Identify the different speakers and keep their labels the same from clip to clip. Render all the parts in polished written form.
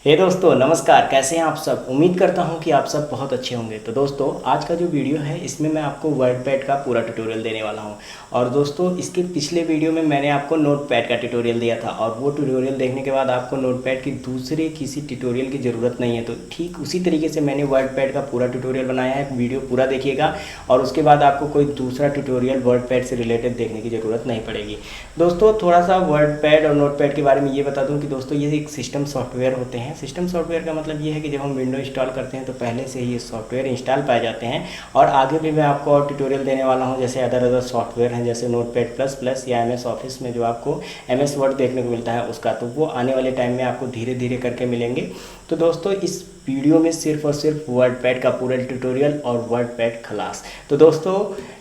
Speaker 1: हे दोस्तों नमस्कार। कैसे हैं आप सब। उम्मीद करता हूं कि आप सब बहुत अच्छे होंगे। तो दोस्तों आज का जो वीडियो है इसमें मैं आपको वर्डपैड का पूरा ट्यूटोरियल देने वाला हूं। और दोस्तों इसके पिछले वीडियो में मैंने आपको नोटपैड का ट्यूटोरियल दिया था और वो ट्यूटोरियल देखने के बाद आपको नोटपैड की दूसरे किसी ट्यूटोरियल की ज़रूरत नहीं है। तो ठीक उसी तरीके से मैंने वर्डपैड का पूरा ट्यूटोरियल बनाया है। वीडियो पूरा देखिएगा और उसके बाद आपको कोई दूसरा ट्यूटोरियल वर्डपैड से रिलेटेड देखने की ज़रूरत नहीं पड़ेगी। दोस्तों थोड़ा सा वर्डपैड और नोटपैड के बारे में ये बता दूँ कि दोस्तों ये एक सिस्टम सॉफ्टवेयर होते हैं। सिस्टम सॉफ्टवेयर का मतलब ये है कि जब हम विंडो इंस्टॉल करते हैं तो पहले से ही ये सॉफ्टवेयर इंस्टॉल पाए जाते हैं। और आगे भी मैं आपको और ट्यूटोरियल देने वाला हूँ, जैसे अदर सॉफ्टवेयर हैं जैसे नोटपैड प्लस प्लस या एमएस ऑफिस में जो आपको एमएस वर्ड देखने को मिलता है उसका, तो वो आने वाले टाइम में आपको धीरे धीरे करके मिलेंगे। तो दोस्तों इस वीडियो में सिर्फ और सिर्फ वर्डपैड का पूरा ट्यूटोरियल और वर्डपैड खलास। तो दोस्तों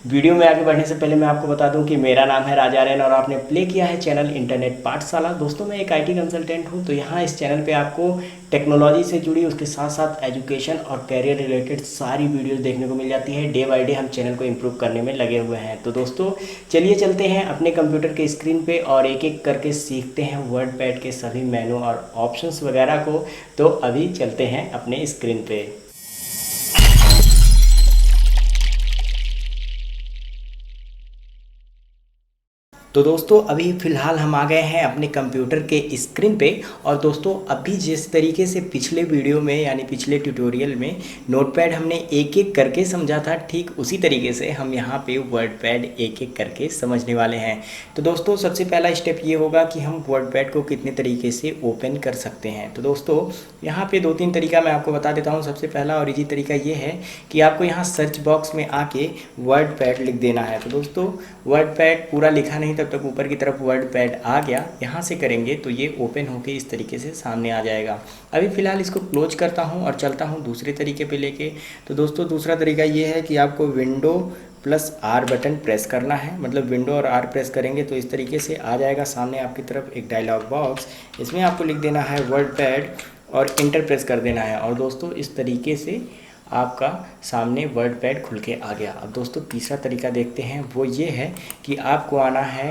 Speaker 1: वीडियो में आगे बढ़ने से पहले मैं आपको बता दूं कि मेरा नाम है राजा आर्यन और आपने प्ले किया है चैनल इंटरनेट पाठशाला। दोस्तों मैं एक आईटी कंसल्टेंट हूं। तो यहाँ इस चैनल पे आपको टेक्नोलॉजी से जुड़ी उसके साथ साथ एजुकेशन और कैरियर रिलेटेड सारी वीडियोस देखने को मिल जाती है। डे बाय डे हम चैनल को इम्प्रूव करने में लगे हुए हैं। तो दोस्तों चलिए चलते हैं अपने कंप्यूटर के स्क्रीन पे और एक एक करके सीखते हैं वर्डपैड के सभी मेनू और ऑप्शंस वगैरह को। तो अभी चलते हैं अपने स्क्रीन पे। तो दोस्तों अभी फ़िलहाल हम आ गए हैं अपने कंप्यूटर के स्क्रीन पे। और दोस्तों अभी जिस तरीके से पिछले वीडियो में यानी पिछले ट्यूटोरियल में नोटपैड हमने एक एक करके समझा था, ठीक उसी तरीके से हम यहाँ पे वर्डपैड एक एक करके समझने वाले हैं। तो दोस्तों सबसे पहला स्टेप ये होगा कि हम वर्डपैड को कितने तरीके से ओपन कर सकते हैं। तो दोस्तों यहाँ पे 2-3 तरीका मैं आपको बता देता हूँ। सबसे पहला और इजी तरीका ये है कि आपको यहाँ सर्च बॉक्स में आके वर्डपैड लिख देना है। तो दोस्तों वर्डपैड पूरा लिखा नहीं तब तक ऊपर की तरफ वर्डपैड आ गया, यहाँ से करेंगे तो ये ओपन होके इस तरीके से सामने आ जाएगा। अभी फ़िलहाल इसको क्लोज करता हूँ और चलता हूँ दूसरे तरीके पे लेके। तो दोस्तों दूसरा तरीका ये है कि आपको window plus are button press करना है। मतलब विंडो और आर प्रेस करेंगे तो इस तरीके से आ जाएगा सामने आपकी तरफ एक डायलॉग बॉक्स। इसमें आपको लिख देना है वर्डपैड और इंटर प्रेस कर देना है। और दोस्तों इस तरीके से आपका सामने वर्डपैड खुल के आ गया। अब दोस्तों तीसरा तरीका देखते हैं, वो ये है कि आपको आना है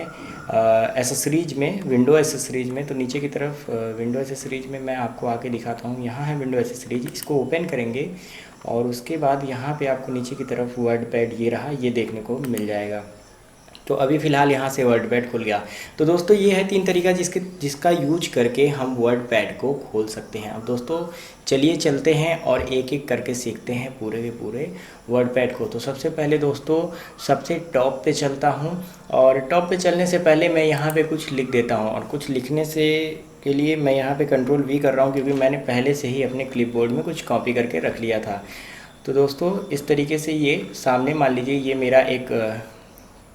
Speaker 1: एसेसरीज में, विंडो एसेसरीज में। तो नीचे की तरफ विंडो एसेसरीज में मैं आपको आके दिखाता हूँ। यहाँ है विंडो एसेसरीज, इसको ओपन करेंगे और उसके बाद यहाँ पे आपको नीचे की तरफ वर्डपैड ये रहा, ये देखने को मिल जाएगा। तो अभी फ़िलहाल यहाँ से वर्डपैड खुल गया। तो दोस्तों ये है 3 तरीका जिसका यूज करके हम वर्डपैड को खोल सकते हैं। अब दोस्तों चलिए चलते हैं और एक एक करके सीखते हैं पूरे के पूरे वर्डपैड को। तो सबसे पहले दोस्तों सबसे टॉप पे चलता हूँ और टॉप पे चलने से पहले मैं यहाँ पे कुछ लिख देता हूँ। और कुछ लिखने से के लिए मैं यहाँ पे कंट्रोल V कर रहा हूँ क्योंकि मैंने पहले से ही अपने क्लिपबोर्ड में कुछ कॉपी करके रख लिया था। तो दोस्तों इस तरीके से ये सामने मान लीजिए ये मेरा एक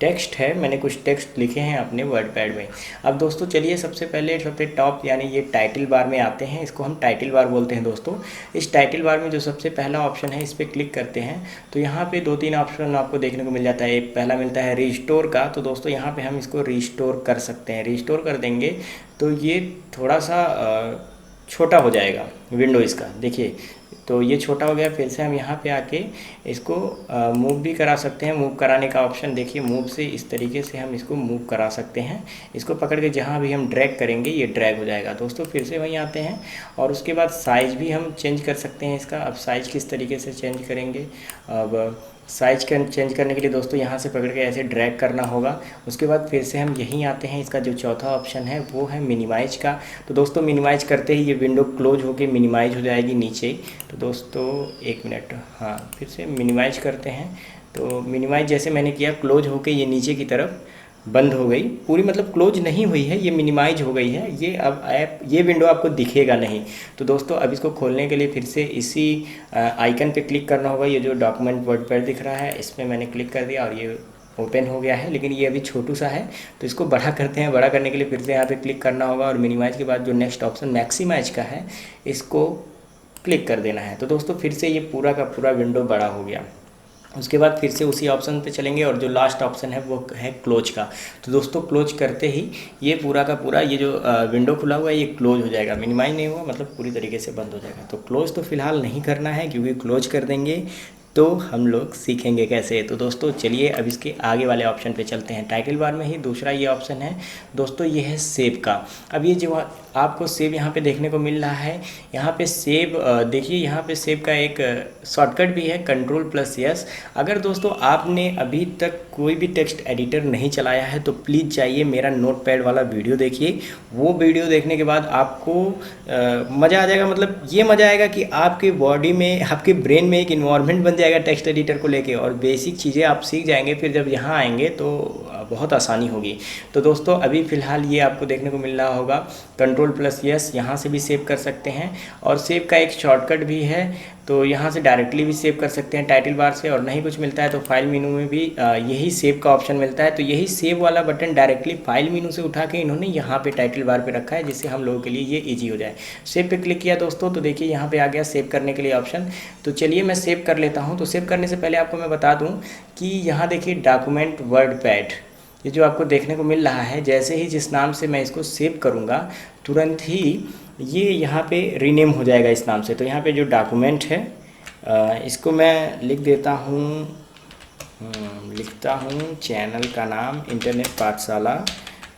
Speaker 1: टेक्स्ट है, मैंने कुछ टेक्स्ट लिखे हैं अपने वर्डपैड में। अब दोस्तों चलिए सबसे पहले सबसे टॉप यानी ये टाइटल बार में आते हैं। इसको हम टाइटल बार बोलते हैं दोस्तों। इस टाइटल बार में जो सबसे पहला ऑप्शन है इस पर क्लिक करते हैं तो यहाँ पे 2-3 ऑप्शन आपको देखने को मिल जाता है। एक पहला मिलता है रिस्टोर का। तो दोस्तों यहाँ पर हम इसको रिस्टोर कर सकते हैं। रिस्टोर कर देंगे तो ये थोड़ा सा छोटा हो जाएगा विंडो इसका, देखिए तो ये छोटा हो गया। फिर से हम यहाँ पे आके इसको मूव भी करा सकते हैं। मूव कराने का ऑप्शन देखिए, मूव से इस तरीके से हम इसको मूव करा सकते हैं। इसको पकड़ के जहाँ भी हम ड्रैग करेंगे ये ड्रैग हो जाएगा। दोस्तों फिर से वहीं आते हैं और उसके बाद साइज़ भी हम चेंज कर सकते हैं इसका। अब साइज़ किस तरीके से चेंज करेंगे, अब साइज चेंज करने के लिए दोस्तों यहाँ से पकड़ के ऐसे ड्रैग करना होगा। उसके बाद फिर से हम यहीं आते हैं, इसका जो चौथा ऑप्शन है वो है मिनिमाइज का। तो दोस्तों मिनिमाइज करते ही ये विंडो क्लोज होके मिनिमाइज हो जाएगी नीचे। तो दोस्तों 1 मिनट, हाँ फिर से मिनिमाइज करते हैं। तो मिनिमाइज जैसे मैंने किया क्लोज होके ये नीचे की तरफ बंद हो गई पूरी, मतलब क्लोज नहीं हुई है, ये मिनिमाइज हो गई है। ये अब ये विंडो आपको दिखेगा नहीं। तो दोस्तों अब इसको खोलने के लिए फिर से इसी आइकन पे क्लिक करना होगा। ये जो डॉक्यूमेंट वर्डपैड दिख रहा है इस पर मैंने क्लिक कर दिया और ये ओपन हो गया है, लेकिन ये अभी छोटू सा है। तो इसको बड़ा करते हैं। बड़ा करने के लिए फिर से यहाँ पे क्लिक करना होगा और मिनिमाइज के बाद जो नेक्स्ट ऑप्शन मैक्सिमाइज का है इसको क्लिक कर देना है। तो दोस्तों फिर से ये पूरा का पूरा विंडो बड़ा हो गया। उसके बाद फिर से उसी ऑप्शन पे चलेंगे और जो लास्ट ऑप्शन है वो है क्लोज का। तो दोस्तों क्लोज करते ही ये पूरा का पूरा ये जो विंडो खुला हुआ है ये क्लोज हो जाएगा। मिनिमाइज नहीं हुआ मतलब पूरी तरीके से बंद हो जाएगा। तो क्लोज तो फिलहाल नहीं करना है क्योंकि क्लोज कर देंगे तो हम लोग सीखेंगे कैसे। तो दोस्तों चलिए अब इसके आगे वाले ऑप्शन पे चलते हैं। टाइटल बार में ही दूसरा ये ऑप्शन है दोस्तों, ये है सेव का। अब ये जो आपको सेव यहाँ पे देखने को मिल रहा है, यहाँ पे सेव देखिए, यहाँ पे सेव का एक शॉर्टकट भी है, Ctrl+S। अगर दोस्तों आपने अभी तक कोई भी टेक्स्ट एडिटर नहीं चलाया है तो प्लीज़ जाइए मेरा नोटपैड वाला वीडियो देखिए। वो वीडियो देखने के बाद आपको मज़ा आ जाएगा। मतलब ये मज़ा आएगा कि आपके बॉडी में, आपके ब्रेन में एक इन्वायरमेंट बन जाएगा टेक्स्ट एडिटर को लेके, और बेसिक चीज़ें आप सीख जाएंगे। फिर जब यहाँ आएंगे तो बहुत आसानी होगी। तो दोस्तों अभी फ़िलहाल ये आपको देखने को मिल रहा होगा Ctrl+S, यहाँ से भी सेव कर सकते हैं। और सेव का एक शॉर्टकट भी है, तो यहाँ से डायरेक्टली भी सेव कर सकते हैं टाइटल बार से। और नहीं कुछ मिलता है तो फाइल मेनू में भी यही सेव का ऑप्शन मिलता है। तो यही सेव वाला बटन डायरेक्टली फाइल मेनू से उठा के इन्होंने यहाँ पे टाइटल बार पे रखा है, जिससे हम लोगों के लिए ये ईजी हो जाए। सेव पे क्लिक किया दोस्तों तो देखिए यहाँ पे आ गया सेव करने के लिए ऑप्शन। तो चलिए मैं सेव कर लेता हूँ। तो सेव करने से पहले आपको मैं बता दूँ कि यहाँ देखिए डॉक्यूमेंट वर्डपैड, ये जो आपको देखने को मिल रहा है, जैसे ही जिस नाम से मैं इसको सेव करूँगा तुरंत ही ये यहाँ पे रीनेम हो जाएगा इस नाम से। तो यहाँ पे जो डॉक्यूमेंट है इसको मैं लिख देता हूँ, लिखता हूँ चैनल का नाम इंटरनेट पाठशाला,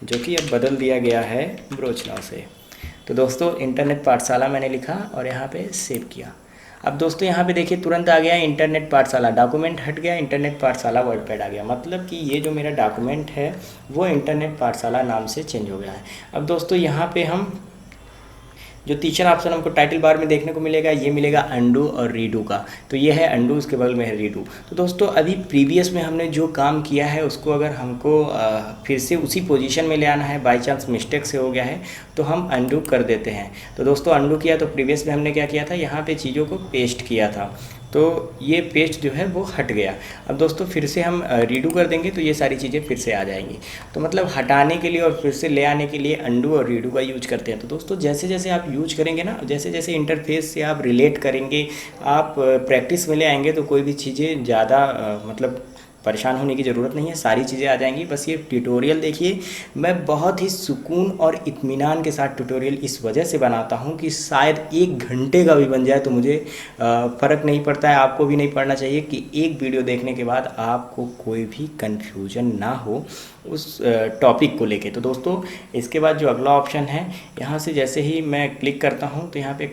Speaker 1: जो कि अब बदल दिया गया है ब्रोचनाव से। तो दोस्तों इंटरनेट पाठशाला मैंने लिखा और यहाँ पे सेव किया। अब दोस्तों यहाँ पे देखिए तुरंत आ गया इंटरनेट पाठशाला, डॉक्यूमेंट हट गया, इंटरनेट पाठशाला वर्डपैड आ गया। मतलब कि ये जो मेरा डॉक्यूमेंट है वो इंटरनेट पाठशाला नाम से चेंज हो गया है। अब दोस्तों यहाँ पे हम जो तीसरा ऑप्शन हमको टाइटल बार में देखने को मिलेगा, ये मिलेगा अंडू और रीडू का। तो ये है अंडू, उसके बगल में है रीडू। तो दोस्तों अभी प्रीवियस में हमने जो काम किया है उसको अगर हमको फिर से उसी पोजीशन में ले आना है, बाय चांस मिस्टेक से हो गया है, तो हम अंडू कर देते हैं। तो दोस्तों अंडू किया तो प्रीवियस में हमने क्या किया था, यहाँ पे चीज़ों को पेस्ट किया था, तो ये पेस्ट जो है वो हट गया। अब दोस्तों फिर से हम रीडू कर देंगे तो ये सारी चीज़ें फिर से आ जाएंगी। तो मतलब हटाने के लिए और फिर से ले आने के लिए अंडू और रीडू का यूज करते हैं। तो दोस्तों जैसे जैसे आप यूज करेंगे ना, जैसे जैसे इंटरफेस से आप रिलेट करेंगे, आप प्रैक्टिस में ले आएंगे, तो कोई भी चीज़ें ज़्यादा मतलब परेशान होने की ज़रूरत नहीं है, सारी चीज़ें आ जाएंगी। बस ये ट्यूटोरियल देखिए, मैं बहुत ही सुकून और इत्मीनान के साथ ट्यूटोरियल इस वजह से बनाता हूँ कि शायद 1 घंटे का भी बन जाए तो मुझे फ़र्क नहीं पड़ता है, आपको भी नहीं पड़ना चाहिए कि एक वीडियो देखने के बाद आपको कोई भी कन्फ्यूजन ना हो उस टॉपिक को लेके। तो दोस्तों इसके बाद जो अगला ऑप्शन है, यहाँ से जैसे ही मैं क्लिक करता हूँ तो यहाँ पे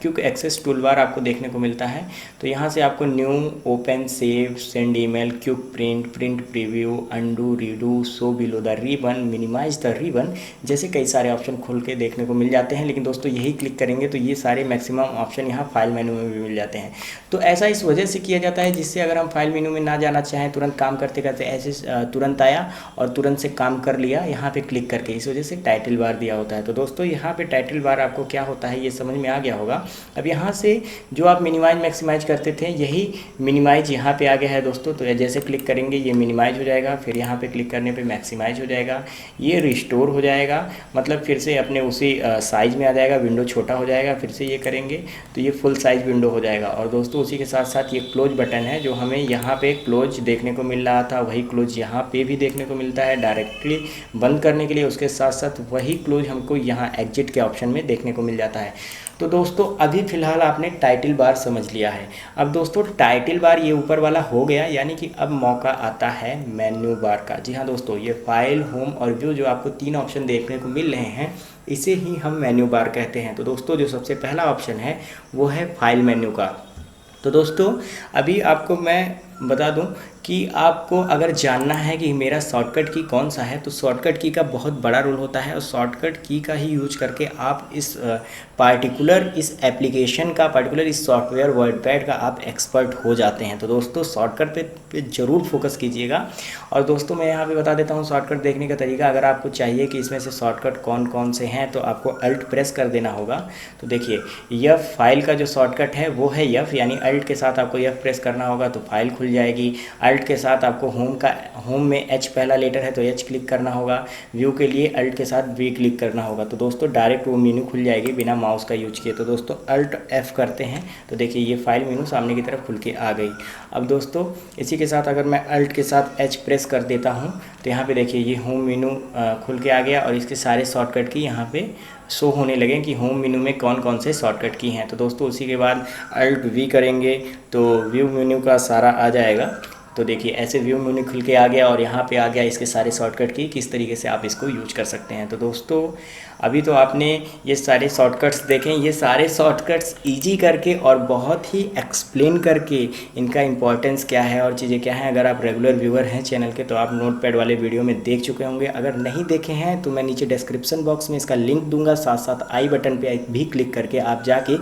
Speaker 1: क्विक एक्सेस टूल बार आपको देखने को मिलता है। तो यहाँ से आपको new, open, save, send email, quick print, print preview, undo, redo, show below the ribbon, minimise the ribbon जैसे कई सारे ऑप्शन खुल के देखने को मिल जाते हैं। लेकिन दोस्तों यही क्लिक करेंगे तो ये सारे मैक्सिमम ऑप्शन यहाँ फाइल मेनू में भी मिल जाते हैं। तो ऐसा इस वजह से किया जाता है जिससे अगर हम फाइल मेनू में ना जाना चाहें, तुरंत काम करते करते ऐसे तुरंत आया और तुरंत से काम कर लिया यहाँ पे क्लिक करके, इस वजह से टाइटल बार दिया होता है। तो दोस्तों यहाँ पे टाइटल बार आपको क्या होता है ये समझ में आ गया होगा। अब यहाँ से जो आप मिनिमाइज मैक्सिमाइज करते थे, यही मिनिमाइज यहाँ पे आ गया है दोस्तों। तो जैसे क्लिक करेंगे ये मिनिमाइज हो जाएगा, फिर यहाँ पे क्लिक करने पे मैक्सिमाइज हो जाएगा, ये रिस्टोर हो जाएगा, मतलब फिर से अपने उसी साइज़ में आ जाएगा, विंडो छोटा हो जाएगा। फिर से ये करेंगे तो ये फुल साइज़ विंडो हो जाएगा। और दोस्तों उसी के साथ साथ ये क्लोज बटन है, जो हमें यहाँ पे क्लोज देखने को मिल रहा था, वही क्लोज यहाँ पे भी देखने को मिलता है डायरेक्टली बंद करने के लिए। उसके साथ साथ वही क्लोज हमको यहाँ एग्जिट के ऑप्शन में देखने को मिल जाता है। तो दोस्तों अभी फ़िलहाल आपने टाइटल बार समझ लिया है। अब दोस्तों टाइटल बार ये ऊपर वाला हो गया, यानी कि अब मौका आता है मेन्यू बार का। जी हाँ दोस्तों, ये फाइल, होम और व्यू जो आपको 3 ऑप्शन देखने को मिल रहे हैं, इसे ही हम मेन्यू बार कहते हैं। तो दोस्तों जो सबसे पहला ऑप्शन है वो है फाइल मेन्यू का। तो दोस्तों अभी आपको मैं बता दूं कि आपको अगर जानना है कि मेरा शॉर्टकट की कौन सा है, तो शॉर्टकट की का बहुत बड़ा रोल होता है और शॉर्टकट की का ही यूज करके आप इस पार्टिकुलर इस एप्लीकेशन का, पार्टिकुलर इस सॉफ्टवेयर वर्डपैड का आप एक्सपर्ट हो जाते हैं। तो दोस्तों शॉर्टकट पे ज़रूर फोकस कीजिएगा। और दोस्तों मैं यहाँ पे बता देता हूँ शॉर्टकट देखने का तरीका। अगर आपको चाहिए कि इसमें से शॉर्टकट कौन कौन से हैं, तो आपको अल्ट प्रेस कर देना होगा। तो देखिए यफ फाइल का जो शॉर्टकट है वो है यफ, यानी अल्ट के साथ आपको यफ प्रेस करना होगा तो फाइल खुल जाएगी। अल्ट के साथ आपको होम में एच पहला लेटर है तो एच क्लिक करना होगा। व्यू के लिए अल्ट के साथ वी क्लिक करना होगा। तो दोस्तों डायरेक्ट वो मेनू खुल जाएगी बिना माउस का यूज किए। तो दोस्तों अल्ट एफ करते हैं तो देखिए ये फाइल मेनू सामने की तरफ खुल के आ गई। अब दोस्तों इसी के साथ अगर मैं अल्ट के साथ एच प्रेस कर देता हूँ तो यहाँ पे देखिए ये होम मेनू खुल के आ गया और इसके सारे शॉर्टकट की यहाँ पे शो होने लगे कि होम मेन्यू में कौन कौन से शॉर्टकट की हैं। तो दोस्तों उसी के बाद अल्ट वी करेंगे तो व्यू मेन्यू का सारा आ जाएगा। तो देखिए ऐसे व्यू मेन्यू खुल के आ गया और यहाँ पे आ गया इसके सारे शॉर्टकट की किस तरीके से आप इसको यूज कर सकते हैं। तो दोस्तों अभी तो आपने ये सारे शॉर्टकट्स देखें, ये सारे शॉर्टकट्स इजी करके और बहुत ही एक्सप्लेन करके इनका इंपॉर्टेंस क्या है और चीज़ें क्या हैं। अगर आप रेगुलर व्यूअर हैं चैनल के तो आप नोटपैड वाले वीडियो में देख चुके होंगे। अगर नहीं देखे हैं तो मैं नीचे डिस्क्रिप्शन बॉक्स में इसका लिंक दूंगा, साथ साथ आई बटन पे भी क्लिक करके आप जाके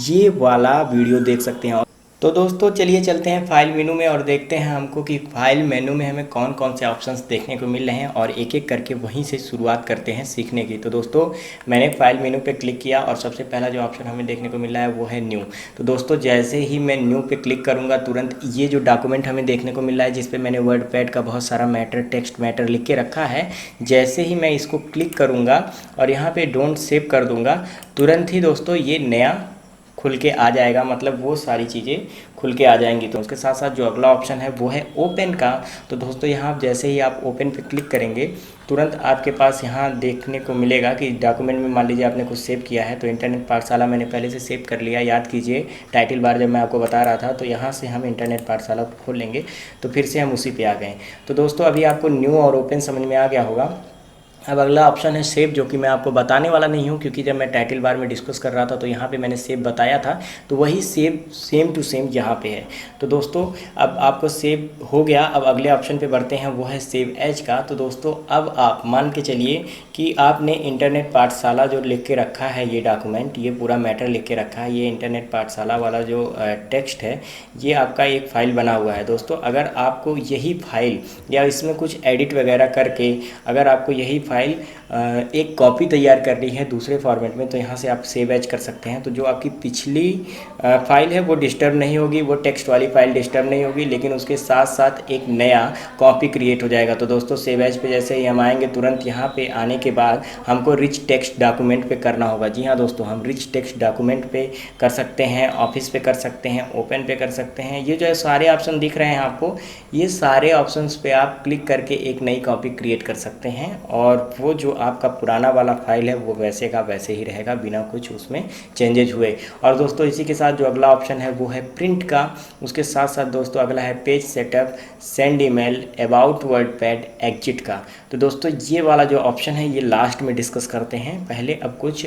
Speaker 1: ये वाला वीडियो देख सकते हैं। तो दोस्तों चलिए चलते हैं फाइल मेनू में और देखते हैं हमको कि फाइल मेनू में हमें कौन कौन से ऑप्शंस देखने को मिल रहे हैं और एक एक करके वहीं से शुरुआत करते हैं सीखने की। तो दोस्तों मैंने फाइल मेनू पे क्लिक किया और सबसे पहला जो ऑप्शन हमें देखने को मिल रहा है वो है न्यू। तो दोस्तों जैसे ही मैं न्यू पे क्लिक करूँगा तुरंत ये जो डॉक्यूमेंट हमें देखने को मिल रहा है जिस पर मैंने वर्डपैड का बहुत सारा मैटर टेक्स्ट मैटर लिख के रखा है, जैसे ही मैं इसको क्लिक करूँगा और यहाँ पर डोंट सेव कर दूँगा तुरंत ही दोस्तों ये नया खुल के आ जाएगा, मतलब वो सारी चीज़ें खुल के आ जाएंगी। तो उसके साथ साथ जो अगला ऑप्शन है वो है ओपन का। तो दोस्तों यहाँ जैसे ही आप ओपन पे क्लिक करेंगे तुरंत आपके पास यहाँ देखने को मिलेगा कि डॉक्यूमेंट में मान लीजिए आपने कुछ सेव किया है। तो इंटरनेट पाठशाला मैंने पहले से सेव कर लिया, याद कीजिए टाइटल बार जब मैं आपको बता रहा था। तो यहाँ से हम इंटरनेट पाठशाला को खोल लेंगे तो फिर से हम उसी पे आ गए। तो दोस्तों अभी आपको न्यू और ओपन समझ में आ गया होगा। अब अगला ऑप्शन है सेव, जो कि मैं आपको बताने वाला नहीं हूँ क्योंकि जब मैं टाइटल बार में डिस्कस कर रहा था तो यहाँ पे मैंने सेव बताया था, तो वही सेव सेम टू सेम यहाँ पे है। तो दोस्तों अब आपको सेव हो गया। अब अगले ऑप्शन पे बढ़ते हैं, वो है सेव एज का। तो दोस्तों अब आप मान के चलिए कि आपने इंटरनेट पाठशाला जो लिख के रखा है, ये डॉक्यूमेंट, ये पूरा मैटर लिख के रखा है, ये इंटरनेट पाठशाला वाला जो टेक्स्ट है ये आपका एक फ़ाइल बना हुआ है। दोस्तों अगर आपको यही फाइल या इसमें कुछ एडिट वगैरह करके अगर आपको यही फाइल एक कॉपी तैयार करनी है दूसरे फॉर्मेट में तो यहाँ से आप सेव एज कर सकते हैं। तो जो आपकी पिछली फाइल है वो डिस्टर्ब नहीं होगी, वो टेक्स्ट वाली फाइल डिस्टर्ब नहीं होगी, लेकिन उसके साथ साथ एक नया कॉपी क्रिएट हो जाएगा। तो दोस्तों सेव एज पे जैसे ही हम आएंगे तुरंत यहाँ पे आने के बाद हमको रिच टेक्स्ट डॉक्यूमेंट पे करना होगा। जी हाँ दोस्तों, हम रिच टेक्स्ट डॉक्यूमेंट पे कर सकते हैं, ऑफिस पे कर सकते हैं, ओपन पे कर सकते हैं। ये जो सारे ऑप्शन दिख रहे हैं आपको, ये सारे ऑप्शंस पे आप क्लिक करके एक नई कॉपी क्रिएट कर सकते हैं और वो जो आपका पुराना वाला फाइल है वो वैसे का वैसे ही रहेगा बिना कुछ उसमें चेंजेज हुए। और दोस्तों इसी के साथ जो अगला ऑप्शन है वो है प्रिंट का। उसके साथ साथ दोस्तों अगला है page setup, send email, about WordPad, exit का। तो दोस्तों ये वाला जो ऑप्शन है ये लास्ट में डिस्कस करते हैं। पहले अब कुछ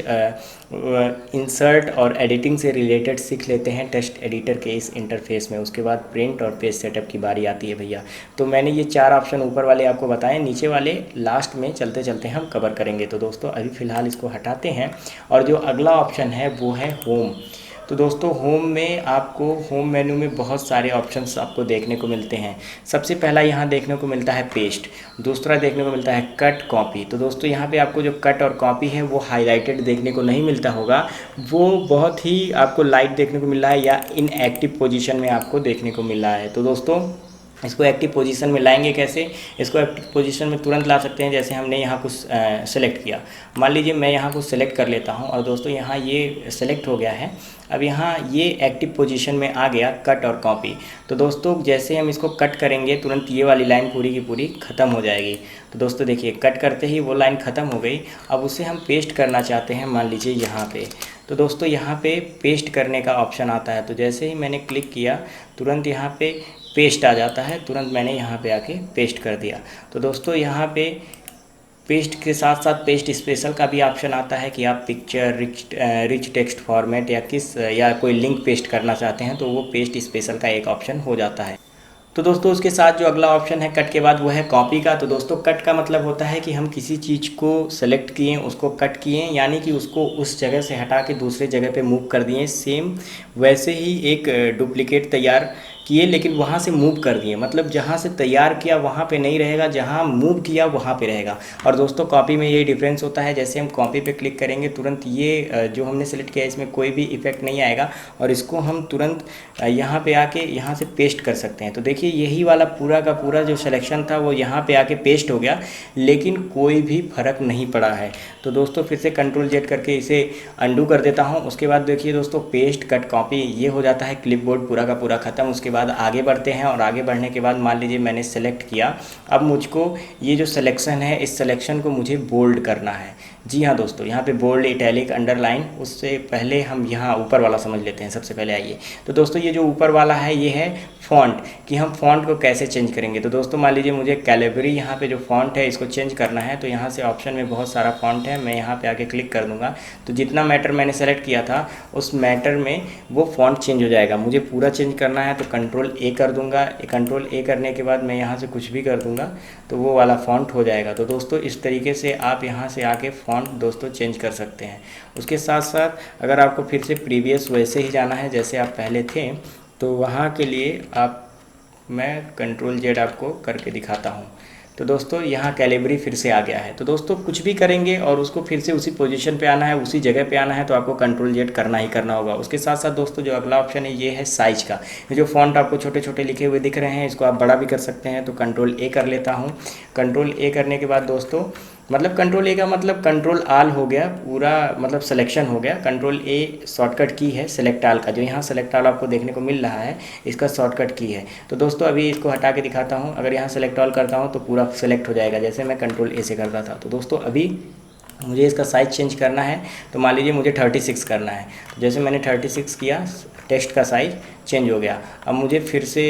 Speaker 1: इंसर्ट और एडिटिंग से रिलेटेड सीख लेते हैं टेक्स्ट एडिटर के इस इंटरफेस में। उसके बाद प्रिंट और पेज सेटअप की बारी आती है भैया। तो मैंने ये 4 ऑप्शन ऊपर वाले आपको बताएं, नीचे वाले लास्ट में चलते चलते हम कवर करेंगे। तो दोस्तों अभी फ़िलहाल इसको हटाते हैं और जो अगला ऑप्शन है वो है होम। तो दोस्तों होम में आपको होम मेन्यू में बहुत सारे ऑप्शंस आपको देखने को मिलते हैं। सबसे पहला यहाँ देखने को मिलता है पेस्ट, दूसरा देखने को मिलता है कट, कॉपी। तो दोस्तों यहाँ पे आपको जो कट और कॉपी है वो हाईलाइटेड देखने को नहीं मिलता होगा, वो बहुत ही आपको लाइट देखने को मिल रहा है या इनएक्टिव पोजीशन में आपको देखने को मिल रहा है। तो दोस्तों इसको एक्टिव पोजीशन में लाएंगे कैसे? इसको एक्टिव पोजीशन में तुरंत ला सकते हैं। जैसे हमने यहाँ कुछ सेलेक्ट किया, मान लीजिए मैं यहाँ कुछ सेलेक्ट कर लेता हूँ और दोस्तों यहाँ ये सेलेक्ट हो गया है। अब यहाँ ये एक्टिव पोजीशन में आ गया कट और कॉपी। तो दोस्तों जैसे हम इसको कट करेंगे तुरंत ये वाली लाइन पूरी की पूरी ख़त्म हो जाएगी। तो दोस्तों देखिए कट करते ही वो लाइन ख़त्म हो गई। अब उसे हम पेस्ट करना चाहते हैं, मान लीजिए यहाँ पे। तो दोस्तों यहाँ पे पेस्ट करने का ऑप्शन आता है। तो जैसे ही मैंने क्लिक किया तुरंत यहाँ पे पेस्ट आ जाता है, तुरंत मैंने यहाँ पे आके पेस्ट कर दिया। तो दोस्तों यहाँ पे पेस्ट के साथ साथ पेस्ट स्पेशल का भी ऑप्शन आता है कि आप पिक्चर, रिच टेक्स्ट फॉर्मेट या कोई लिंक पेस्ट करना चाहते हैं तो वो पेस्ट स्पेशल का एक ऑप्शन हो जाता है। तो दोस्तों उसके साथ जो अगला ऑप्शन है कट के बाद वो है कॉपी का। तो दोस्तों कट का मतलब होता है कि हम किसी चीज़ को सेलेक्ट किए, उसको कट किए, यानी कि उसको उस जगह से हटा के दूसरे जगह पे मूव कर दिए। सेम वैसे ही एक डुप्लीकेट तैयार किए लेकिन वहाँ से मूव कर दिए, मतलब जहाँ से तैयार किया वहाँ पे नहीं रहेगा, जहाँ मूव किया वहाँ पे रहेगा। और दोस्तों कॉपी में यही डिफरेंस होता है, जैसे हम कॉपी पे क्लिक करेंगे तुरंत ये जो हमने सेलेक्ट किया इसमें कोई भी इफेक्ट नहीं आएगा और इसको हम तुरंत यहाँ पे आके यहाँ से पेस्ट कर सकते हैं। तो देखिए यही वाला पूरा का पूरा जो सिलेक्शन था वो यहाँ पे आके पेस्ट हो गया, लेकिन कोई भी फ़र्क नहीं पड़ा है। तो दोस्तों फिर से कंट्रोल जेड करके इसे अंडू कर देता हूँ। उसके बाद देखिए दोस्तों पेस्ट कट कॉपी ये हो जाता है, क्लिपबोर्ड पूरा का पूरा ख़त्म। उसके बाद आगे बढ़ते हैं और आगे बढ़ने के बाद मान लीजिए मैंने सेलेक्ट किया। अब मुझको ये जो सिलेक्शन है इस सिलेक्शन को मुझे बोल्ड करना है। जी हाँ दोस्तों, यहाँ पे बोल्ड, इटैलिक, अंडरलाइन, उससे पहले हम यहाँ ऊपर वाला समझ लेते हैं सबसे पहले। आइए तो दोस्तों, ये जो ऊपर वाला है ये है फ़ॉन्ट, कि हम फ़ॉन्ट को कैसे चेंज करेंगे। तो दोस्तों मान लीजिए मुझे कैलिबरी यहाँ पे जो फ़ॉन्ट है इसको चेंज करना है, तो यहाँ से ऑप्शन में बहुत सारा फ़ॉन्ट है, मैं यहाँ पे आके क्लिक कर दूँगा तो जितना मैटर मैंने सेलेक्ट किया था उस मैटर में वो फ़ॉन्ट चेंज हो जाएगा। मुझे पूरा चेंज करना है तो कंट्रोल ए कर दूँगा, कंट्रोल ए करने के बाद मैं यहाँ से कुछ भी कर दूँगा तो वो वाला फ़ॉन्ट हो जाएगा। तो दोस्तों इस तरीके से आप यहाँ से आके फ़ॉन्ट दोस्तों चेंज कर सकते हैं। उसके साथ साथ अगर आपको फिर से प्रीवियस वैसे ही जाना है जैसे आप पहले थे, तो वहाँ के लिए मैं कंट्रोल जेड आपको करके दिखाता हूँ। तो दोस्तों यहाँ कैलिबरी फिर से आ गया है। तो दोस्तों कुछ भी करेंगे और उसको फिर से उसी पोजीशन पे आना है, उसी जगह पे आना है, तो आपको कंट्रोल जेड करना ही करना होगा। उसके साथ साथ दोस्तों जो अगला ऑप्शन है ये है साइज का। ये जो फॉन्ट आपको छोटे छोटे लिखे हुए दिख रहे हैं इसको आप बड़ा भी कर सकते हैं, तो कंट्रोल ए कर लेता हूँ। कंट्रोल ए करने के बाद दोस्तों मतलब कंट्रोल ए का मतलब कंट्रोल आल हो गया, पूरा मतलब सिलेक्शन हो गया। कंट्रोल ए शॉर्टकट की है सेलेक्ट आल का, जो यहाँ सेलेक्ट आल आपको देखने को मिल रहा है इसका शॉर्टकट की है। तो दोस्तों अभी इसको हटा के दिखाता हूँ, अगर यहाँ सेलेक्ट ऑल करता हूँ तो पूरा सेलेक्ट हो जाएगा जैसे मैं कंट्रोल ए से करता था। तो दोस्तों अभी मुझे इसका साइज़ चेंज करना है, तो मान लीजिए मुझे 36 करना है, तो जैसे मैंने 36 किया टेक्स्ट का साइज़ चेंज हो गया। अब मुझे फिर से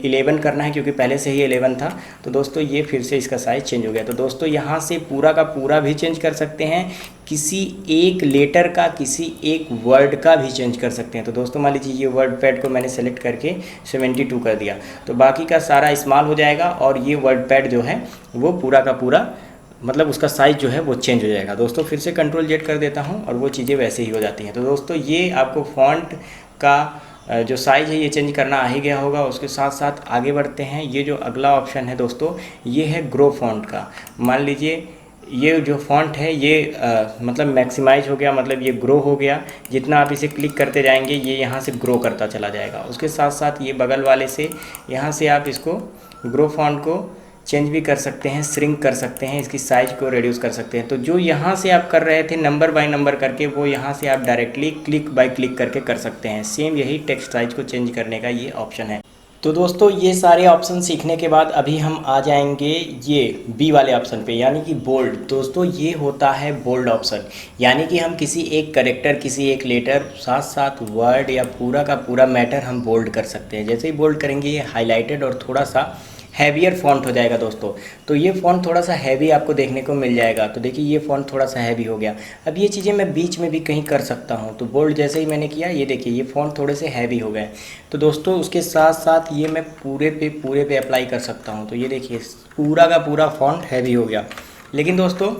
Speaker 1: 11 करना है क्योंकि पहले से ही 11 था, तो दोस्तों ये फिर से इसका साइज़ चेंज हो गया। तो दोस्तों यहाँ से पूरा का पूरा भी चेंज कर सकते हैं, किसी एक लेटर का, किसी एक वर्ड का भी चेंज कर सकते हैं। तो दोस्तों मान लीजिए ये वर्ड पैड को मैंने सेलेक्ट करके 72 कर दिया, तो बाकी का सारा स्मॉल हो जाएगा और ये वर्ड पैड जो है वो पूरा का पूरा मतलब उसका साइज़ जो है वो चेंज हो जाएगा। दोस्तों फिर से कंट्रोल जेड कर देता हूँ और वो चीज़ें वैसे ही हो जाती हैं। तो दोस्तों ये आपको फ़ॉन्ट का जो साइज़ है ये चेंज करना आ ही गया होगा। उसके साथ साथ आगे बढ़ते हैं। ये जो अगला ऑप्शन है दोस्तों ये है ग्रो फॉन्ट का। मान लीजिए ये जो फॉन्ट है ये मतलब मैक्सिमाइज हो गया, मतलब ये ग्रो हो गया। जितना आप इसे क्लिक करते जाएंगे ये यहाँ से ग्रो करता चला जाएगा। उसके साथ साथ ये बगल वाले से यहाँ से आप इसको ग्रो फॉन्ट को चेंज भी कर सकते हैं, श्रिंक कर सकते हैं, इसकी साइज़ को रिड्यूस कर सकते हैं। तो जो यहाँ से आप कर रहे थे नंबर बाय नंबर करके, वो यहाँ से आप डायरेक्टली क्लिक बाय क्लिक करके कर सकते हैं। सेम यही टेक्स्ट साइज को चेंज करने का ये ऑप्शन है। तो दोस्तों ये सारे ऑप्शन सीखने के बाद अभी हम आ जाएंगे ये बी वाले ऑप्शन पे, यानी कि बोल्ड। दोस्तों ये होता है बोल्ड ऑप्शन, यानी कि हम किसी एक कैरेक्टर, किसी एक लेटर, साथ साथ वर्ड या पूरा का पूरा मैटर हम बोल्ड कर सकते हैं। जैसे ही बोल्ड करेंगे ये हाईलाइटेड और थोड़ा सा हैवियर फॉन्ट हो जाएगा दोस्तों। तो ये फ़ॉन्ट थोड़ा सा हैवी आपको देखने को मिल जाएगा। तो देखिए ये फ़ॉन्ट थोड़ा सा हैवी हो गया। अब ये चीज़ें मैं बीच में भी कहीं कर सकता हूँ। तो बोल्ड जैसे ही मैंने किया ये देखिए ये फ़ॉन्ट थोड़े से हैवी हो गए। तो दोस्तों उसके साथ साथ ये मैं पूरे पे अप्लाई कर सकता हूँ। तो ये देखिए पूरा का पूरा फ़ॉन्ट हैवी हो गया। लेकिन दोस्तों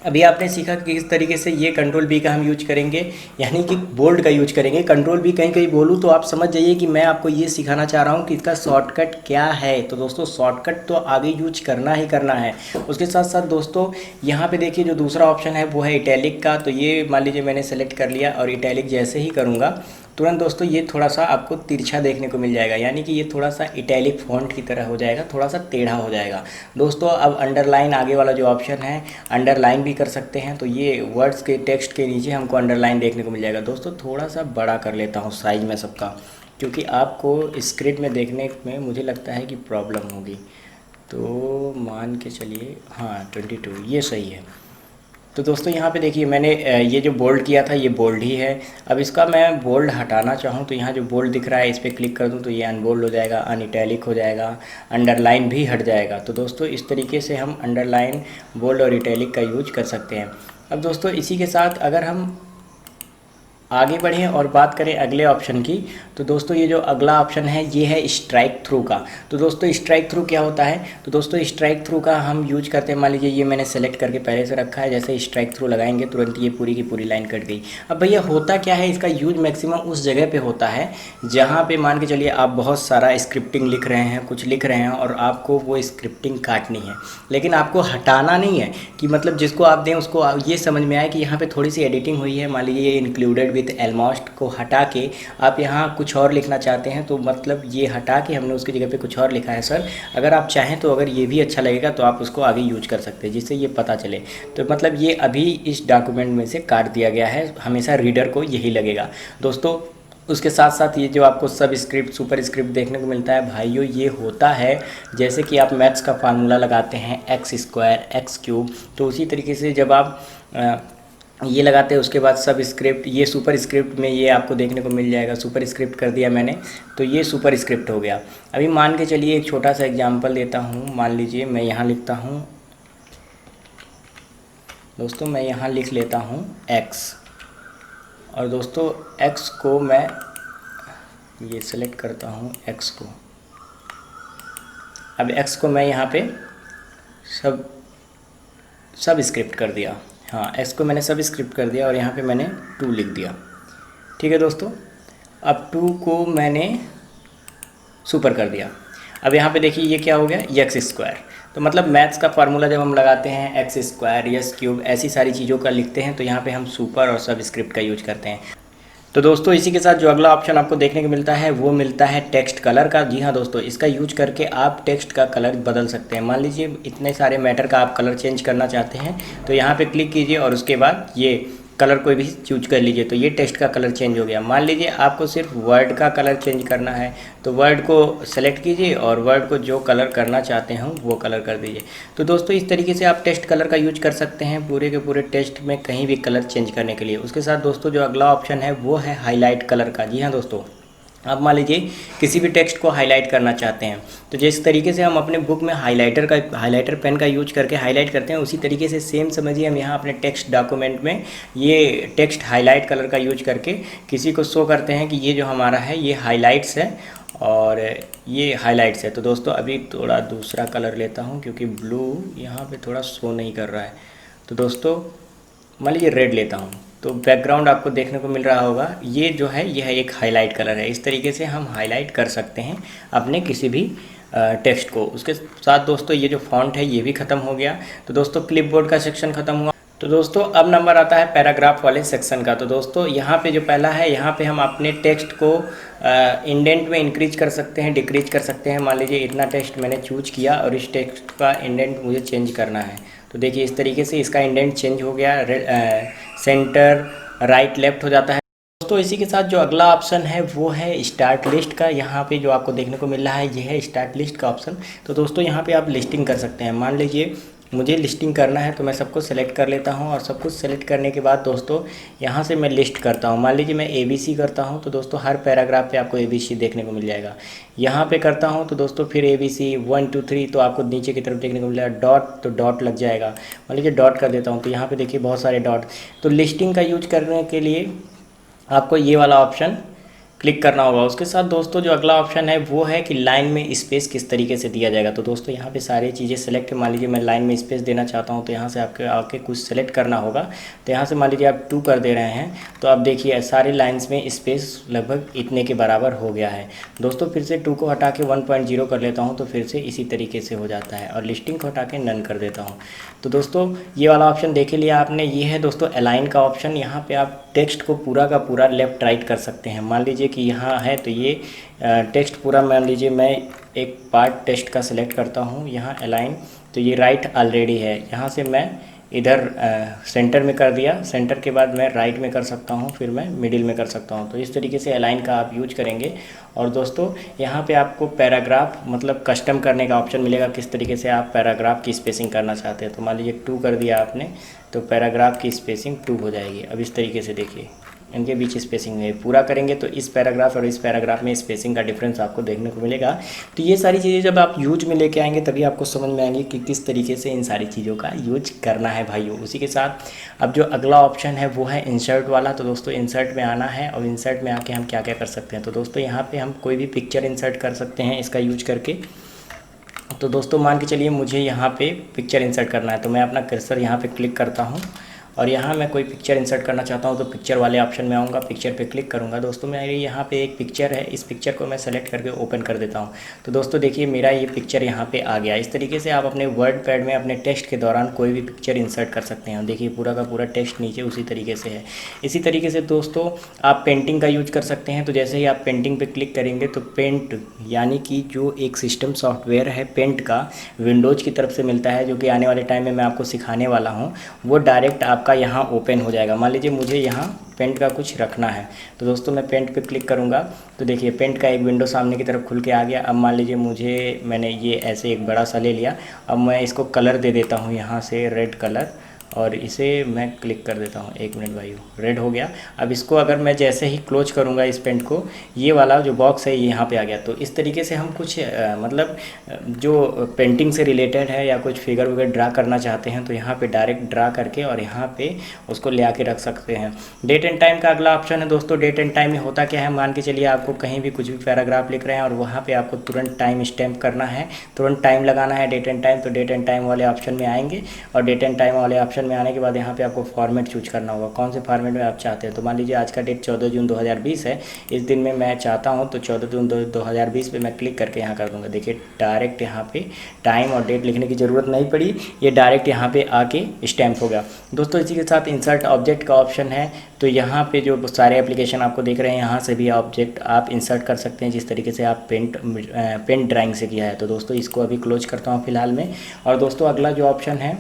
Speaker 1: अभी आपने सीखा कि किस तरीके से ये कंट्रोल बी का हम यूज करेंगे, यानी कि बोल्ड का यूज करेंगे। कंट्रोल बी कहीं कहीं बोलूँ तो आप समझ जाइए कि मैं आपको ये सिखाना चाह रहा हूँ कि इसका शॉर्टकट क्या है। तो दोस्तों शॉर्टकट तो आगे यूज करना ही करना है। उसके साथ साथ दोस्तों यहाँ पे देखिए जो दूसरा ऑप्शन है वो है इटैलिक का। तो ये मान लीजिए मैंने सेलेक्ट कर लिया और इटैलिक जैसे ही करूँगा तुरंत दोस्तों ये थोड़ा सा आपको तिरछा देखने को मिल जाएगा, यानी कि ये थोड़ा सा इटैलिक फॉन्ट की तरह हो जाएगा, थोड़ा सा टेढ़ा हो जाएगा। दोस्तों अब अंडरलाइन आगे वाला जो ऑप्शन है अंडरलाइन भी कर सकते हैं। तो ये वर्ड्स के टेक्स्ट के नीचे हमको अंडरलाइन देखने को मिल जाएगा। दोस्तों थोड़ा सा बड़ा कर लेता हूँ साइज में सबका, क्योंकि आपको स्क्रीन में देखने में मुझे लगता है कि प्रॉब्लम होगी। तो मान के चलिए हाँ 22 ये सही है। तो दोस्तों यहाँ पे देखिए मैंने ये जो बोल्ड किया था ये बोल्ड ही है। अब इसका मैं बोल्ड हटाना चाहूँ तो यहाँ जो बोल्ड दिख रहा है इस पर क्लिक कर दूँ तो ये अनबोल्ड हो जाएगा, अनइटैलिक हो जाएगा, अंडरलाइन भी हट जाएगा। तो दोस्तों इस तरीके से हम अंडरलाइन, बोल्ड और इटैलिक का यूज कर सकते हैं। अब दोस्तों इसी के साथ अगर हम आगे बढ़ें और बात करें अगले ऑप्शन की, तो दोस्तों ये जो अगला ऑप्शन है ये है स्ट्राइक थ्रू का। तो दोस्तों स्ट्राइक थ्रू क्या होता है? तो दोस्तों स्ट्राइक थ्रू का हम यूज करते हैं, मान लीजिए ये मैंने सेलेक्ट करके पहले से रखा है, जैसे स्ट्राइक थ्रू लगाएंगे तुरंत ये पूरी की पूरी लाइन कट गई। अब भैया होता क्या है, इसका यूज मैक्सिमम उस जगह पर होता है जहाँ पर मान के चलिए आप बहुत सारा स्क्रिप्टिंग लिख रहे हैं, कुछ लिख रहे हैं और आपको वो स्क्रिप्टिंग काटनी है, लेकिन आपको हटाना नहीं है कि मतलब जिसको आप दें उसको ये समझ में आए कि यहाँ पर थोड़ी सी एडिटिंग हुई है, मान लीजिए ये इंक्लूडेड विथ ऑलमोस्ट को हटा के आप यहाँ कुछ और लिखना चाहते हैं, तो मतलब ये हटा के हमने उसकी जगह पे कुछ और लिखा है सर। अगर आप चाहें तो अगर ये भी अच्छा लगेगा तो आप उसको आगे यूज कर सकते हैं जिससे ये पता चले। तो मतलब ये अभी इस डॉक्यूमेंट में से काट दिया गया है, हमेशा रीडर को यही लगेगा। दोस्तों उसके साथ साथ ये जो आपको सब स्क्रिप्ट सुपर स्क्रिप्ट देखने को मिलता है भाइयों, ये होता है जैसे कि आप मैथ्स का फार्मूला लगाते हैं एक्स स्क्वायर एक्स क्यूब, तो उसी तरीके से जब आप ये लगाते हैं उसके बाद सब स्क्रिप्ट, ये सुपर स्क्रिप्ट में ये आपको देखने को मिल जाएगा। सुपर स्क्रिप्ट कर दिया मैंने तो ये सुपर स्क्रिप्ट हो गया। अभी मान के चलिए एक छोटा सा एग्जांपल देता हूँ। मान लीजिए मैं यहाँ लिखता हूँ दोस्तों, मैं यहाँ लिख लेता हूँ x, और दोस्तों x को मैं ये सेलेक्ट करता हूँ x को। अब x को मैं यहाँ पे सब स्क्रिप्ट कर दिया। हाँ, x को मैंने सब स्क्रिप्ट कर दिया और यहाँ पे मैंने 2 लिख दिया। ठीक है दोस्तों, अब 2 को मैंने सुपर कर दिया। अब यहाँ पे देखिए ये क्या हो गया, एक्स स्क्वायर। तो मतलब मैथ्स का फार्मूला जब हम लगाते हैं एक्स स्क्वायर एक्स क्यूब ऐसी सारी चीज़ों का लिखते हैं तो यहाँ पे हम सुपर और सब स्क्रिप्ट का यूज करते हैं। तो दोस्तों इसी के साथ जो अगला ऑप्शन आपको देखने को मिलता है वो मिलता है टेक्स्ट कलर का। जी हाँ दोस्तों, इसका यूज करके आप टेक्स्ट का कलर बदल सकते हैं। मान लीजिए इतने सारे मैटर का आप कलर चेंज करना चाहते हैं तो यहाँ पे क्लिक कीजिए और उसके बाद ये कलर कोई भी चूज कर लीजिए, तो ये टेक्स्ट का कलर चेंज हो गया। मान लीजिए आपको सिर्फ वर्ड का कलर चेंज करना है तो वर्ड को सेलेक्ट कीजिए और वर्ड को जो कलर करना चाहते हैं वो कलर कर दीजिए। तो दोस्तों इस तरीके से आप टेक्स्ट कलर का यूज कर सकते हैं पूरे के पूरे टेक्स्ट में कहीं भी कलर चेंज करने के लिए। उसके साथ दोस्तों जो अगला ऑप्शन है वो है हाईलाइट कलर का। जी हाँ दोस्तों, आप मान लीजिए किसी भी टेक्स्ट को हाईलाइट करना चाहते हैं तो जिस तरीके से हम अपने बुक में हाईलाइटर पेन का यूज करके हाईलाइट करते हैं उसी तरीके से सेम समझिए हम यहाँ अपने टेक्स्ट डॉक्यूमेंट में ये टेक्स्ट हाईलाइट कलर का यूज करके किसी को शो करते हैं कि ये जो हमारा है ये हाईलाइट्स है और ये हाईलाइट्स है। तो दोस्तों अभी थोड़ा दूसरा कलर लेता हूँ क्योंकि ब्लू यहाँ पे थोड़ा शो नहीं कर रहा है। तो दोस्तों मान लीजिए रेड लेता हूँ तो बैकग्राउंड आपको देखने को मिल रहा होगा, ये जो है यह एक हाईलाइट कलर है। इस तरीके से हम हाईलाइट कर सकते हैं अपने किसी भी टेक्स्ट को। उसके साथ दोस्तों ये जो फॉन्ट है ये भी ख़त्म हो गया। तो दोस्तों क्लिपबोर्ड का सेक्शन ख़त्म हुआ। तो दोस्तों अब नंबर आता है पैराग्राफ वाले सेक्शन का। तो दोस्तों यहाँ पे जो पहला है यहाँ पे हम अपने टेक्स्ट को इंडेंट में इंक्रीज कर सकते हैं, डिक्रीज कर सकते हैं। मान लीजिए इतना टेक्स्ट मैंने चूज किया और इस टेक्स्ट का इंडेंट मुझे चेंज करना है तो देखिए इस तरीके से इसका इंडेंट चेंज हो गया, सेंटर राइट लेफ्ट हो जाता है। दोस्तों इसी के साथ जो अगला ऑप्शन है वो है स्टार्ट लिस्ट का। यहाँ पे जो आपको देखने को मिल रहा है ये है स्टार्ट लिस्ट का ऑप्शन। तो दोस्तों यहाँ पे आप लिस्टिंग कर सकते हैं। मान लीजिए मुझे लिस्टिंग करना है तो मैं सबको सेलेक्ट कर लेता हूँ और सब कुछ सेलेक्ट करने के बाद दोस्तों यहाँ से मैं लिस्ट करता हूँ। मान लीजिए मैं ABC करता हूँ तो दोस्तों हर पैराग्राफ पे आपको ABC देखने को मिल जाएगा। यहाँ पे करता हूँ तो दोस्तों फिर ABC 1 2 3 तो आपको नीचे की तरफ देखने को मिल जाएगा। डॉट तो डॉट लग जाएगा, मान लीजिए डॉट कर देता हूँ तो यहाँ पर देखिए बहुत सारे डॉट। तो लिस्टिंग का यूज करने के लिए आपको ये वाला ऑप्शन क्लिक करना होगा। उसके साथ दोस्तों जो अगला ऑप्शन है वो है कि लाइन में स्पेस किस तरीके से दिया जाएगा। तो दोस्तों यहाँ पे सारी चीज़ें सेलेक्ट, मान लीजिए मैं लाइन में स्पेस देना चाहता हूँ तो यहाँ से आपके आके कुछ सेलेक्ट करना होगा। तो यहाँ से मान लीजिए आप 2 कर दे रहे हैं तो आप देखिए सारे लाइन्स में स्पेस लगभग इतने के बराबर हो गया है। दोस्तों फिर से 2 को हटा के 1.0 कर लेता हूँ तो फिर से इसी तरीके से हो जाता है और लिस्टिंग को हटा के नन कर देता हूँ। तो दोस्तों ये वाला ऑप्शन देख लिया आपने। ये है दोस्तों अलाइन का ऑप्शन। यहाँ पे आप टेक्स्ट को पूरा का पूरा लेफ़्ट राइट कर सकते हैं। मान लीजिए कि यहाँ है तो ये टेक्स्ट पूरा, मान लीजिए मैं एक पार्ट टेक्स्ट का सिलेक्ट करता हूँ यहाँ अलाइन, तो ये राइट ऑलरेडी है। यहाँ से मैं इधर सेंटर में कर दिया, सेंटर के बाद मैं राइट में कर सकता हूँ, फिर मैं मिडिल में कर सकता हूँ। तो इस तरीके से अलाइन का आप यूज करेंगे। और दोस्तों यहाँ पे आपको पैराग्राफ मतलब कस्टम करने का ऑप्शन मिलेगा, किस तरीके से आप पैराग्राफ की स्पेसिंग करना चाहते हैं। तो मान लीजिए 2 कर दिया आपने तो पैराग्राफ की स्पेसिंग 2 हो जाएगी। अब इस तरीके से देखिए इनके बीच स्पेसिंग है, पूरा करेंगे तो इस पैराग्राफ और इस पैराग्राफ में स्पेसिंग का डिफरेंस आपको देखने को मिलेगा। तो ये सारी चीज़ें जब आप यूज में लेके आएंगे तभी आपको समझ में आएंगे कि किस तरीके से इन सारी चीज़ों का यूज करना है भाइयों। उसी के साथ अब जो अगला ऑप्शन है वो है इंसर्ट वाला। तो दोस्तों इंसर्ट में आना है और इंसर्ट में आके हम क्या क्या कर सकते हैं। तो दोस्तों यहाँ पर हम कोई भी पिक्चर इंसर्ट कर सकते हैं इसका यूज करके। तो दोस्तों मान के चलिए मुझे यहाँ पे पिक्चर इंसर्ट करना है तो मैं अपना कर्सर यहाँ पे क्लिक करता हूँ और यहाँ मैं कोई पिक्चर इंसर्ट करना चाहता हूँ तो पिक्चर वाले ऑप्शन में आऊँगा, पिक्चर पे क्लिक करूँगा। दोस्तों मेरे यहाँ पे एक पिक्चर है, इस पिक्चर को मैं सेलेक्ट करके ओपन कर देता हूँ। तो दोस्तों देखिए मेरा ये पिक्चर यहाँ पे आ गया। इस तरीके से आप अपने वर्ड पैड में अपने टेक्स्ट के दौरान कोई भी पिक्चर इंसर्ट कर सकते हैं। देखिए पूरा का पूरा टेक्स्ट नीचे उसी तरीके से है। इसी तरीके से दोस्तों आप पेंटिंग का यूज कर सकते हैं। तो जैसे ही आप पेंटिंग पर क्लिक करेंगे तो पेंट यानी कि जो एक सिस्टम सॉफ्टवेयर है पेंट का, विंडोज़ की तरफ से मिलता है, जो कि आने वाले टाइम में मैं आपको सिखाने वाला हूँ, वो डायरेक्ट आप आपका यहाँ ओपन हो जाएगा। मान लीजिए मुझे यहाँ पेंट का कुछ रखना है, तो दोस्तों मैं पेंट पे क्लिक करूँगा तो देखिए पेंट का एक विंडो सामने की तरफ खुल के आ गया। अब मान लीजिए मैंने ये ऐसे एक बड़ा सा ले लिया। अब मैं इसको कलर दे देता हूँ यहाँ से रेड कलर, और इसे मैं क्लिक कर देता हूँ। 1 मिनट भाई, रेड हो गया। अब इसको अगर मैं जैसे ही क्लोज करूँगा इस पेंट को, ये वाला जो बॉक्स है ये यहाँ पे आ गया। तो इस तरीके से हम कुछ मतलब जो पेंटिंग से रिलेटेड है या कुछ फिगर वगैरह ड्रा करना चाहते हैं तो यहाँ पे डायरेक्ट ड्रा करके और यहाँ पे उसको ले आके रख सकते हैं। डेट एंड टाइम का अगला ऑप्शन है दोस्तों। डेट एंड टाइम में होता क्या है, मान के चलिए आपको कहीं भी कुछ भी पैराग्राफ लिख रहे हैं और वहाँ पर आपको तुरंत टाइम स्टैम्प करना है, तुरंत टाइम लगाना है, डेट एंड टाइम। तो डेट एंड टाइम वाले ऑप्शन में आएंगे और डेट एंड टाइम वाले ऑप्शन में आने के बाद यहाँ पे आपको फॉर्मेट चूज करना होगा, कौन से फॉर्मेट में आप चाहते हैं। तो मान लीजिए आज का डेट 14 जून 2020 है, इस दिन में मैं चाहता हूँ तो 14 जून 2020 पे मैं क्लिक करके यहाँ कर दूँगा। देखिए डायरेक्ट यहाँ पे टाइम और डेट लिखने की ज़रूरत नहीं पड़ी, ये डायरेक्ट यहाँ पे आके स्टैम्प हो गया। दोस्तों इसी के साथ इंसर्ट ऑब्जेक्ट का ऑप्शन है, तो यहाँ पे जो सारे एप्लीकेशन आपको देख रहे हैं यहाँ से भी ऑब्जेक्ट आप इंसर्ट कर सकते हैं जिस तरीके से आप पेंट ड्राइंग से किया है। तो दोस्तों इसको अभी क्लोज करता हूँ फिलहाल में। और दोस्तों अगला जो ऑप्शन है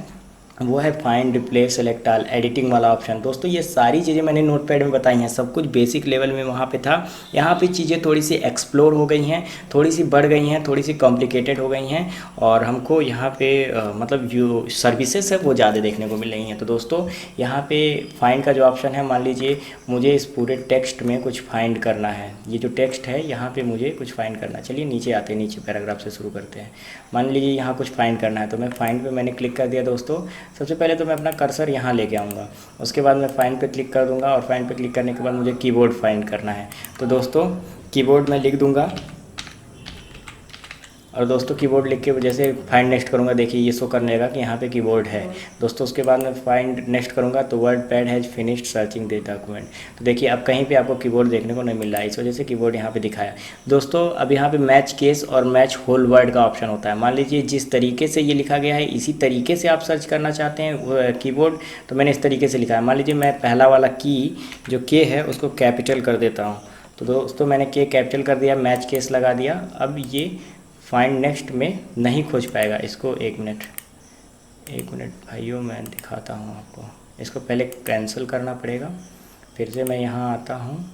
Speaker 1: वो है find, replace, select all, editing वाला ऑप्शन। दोस्तों ये सारी चीज़ें मैंने नोटपैड में बताई हैं, सब कुछ बेसिक लेवल में वहाँ पे था। यहाँ पे चीज़ें थोड़ी सी एक्सप्लोर हो गई हैं, थोड़ी सी बढ़ गई हैं, थोड़ी सी कॉम्प्लिकेटेड हो गई हैं और हमको यहाँ पे मतलब जो सर्विसेज है वो ज़्यादा देखने को मिल रही हैं। तो दोस्तों यहाँ पे फाइंड का जो ऑप्शन है, मान लीजिए मुझे इस पूरे टेक्स्ट में कुछ फाइंड करना है, ये जो टेक्स्ट है यहाँ पर मुझे कुछ फाइंड करना है। चलिए नीचे आते हैं, नीचे पैराग्राफ से शुरू करते हैं। मान लीजिए यहाँ कुछ फाइंड करना है तो मैं फाइंड पर मैंने क्लिक कर दिया। दोस्तों सबसे पहले तो मैं अपना कर्सर यहाँ लेके आऊँगा, उसके बाद मैं फाइंड पे क्लिक कर दूँगा और फाइंड पे क्लिक करने के बाद मुझे कीबोर्ड फाइंड करना है। तो दोस्तों कीबोर्ड में लिख दूँगा और दोस्तों कीबोर्ड लिख के जैसे फाइंड नेक्स्ट करूँगा, देखिए ये शो करने लगा कि यहाँ पे कीबोर्ड है। दोस्तों उसके बाद मैं फाइंड नेक्स्ट करूँगा तो word pad has finished searching the document. तो देखिए अब कहीं पे आपको कीबोर्ड देखने को नहीं मिल रहा है, इस वजह से कीबोर्ड यहाँ पे दिखाया। दोस्तों अब यहाँ पे मैच केस और मैच होल वर्ड का ऑप्शन होता है। मान लीजिए जिस तरीके से ये लिखा गया है इसी तरीके से आप सर्च करना चाहते हैं कीबोर्ड, तो मैंने इस तरीके से लिखा है। मान लीजिए मैं पहला वाला की जो के है उसको कैपिटल कर देता हूँ। तो दोस्तों मैंने के कैपिटल कर दिया, मैच केस लगा दिया। अब ये फाइंड नेक्स्ट में नहीं खोज पाएगा इसको। 1 मिनट भाइयों मैं दिखाता हूँ आपको। इसको पहले कैंसिल करना पड़ेगा, फिर से मैं यहाँ आता हूँ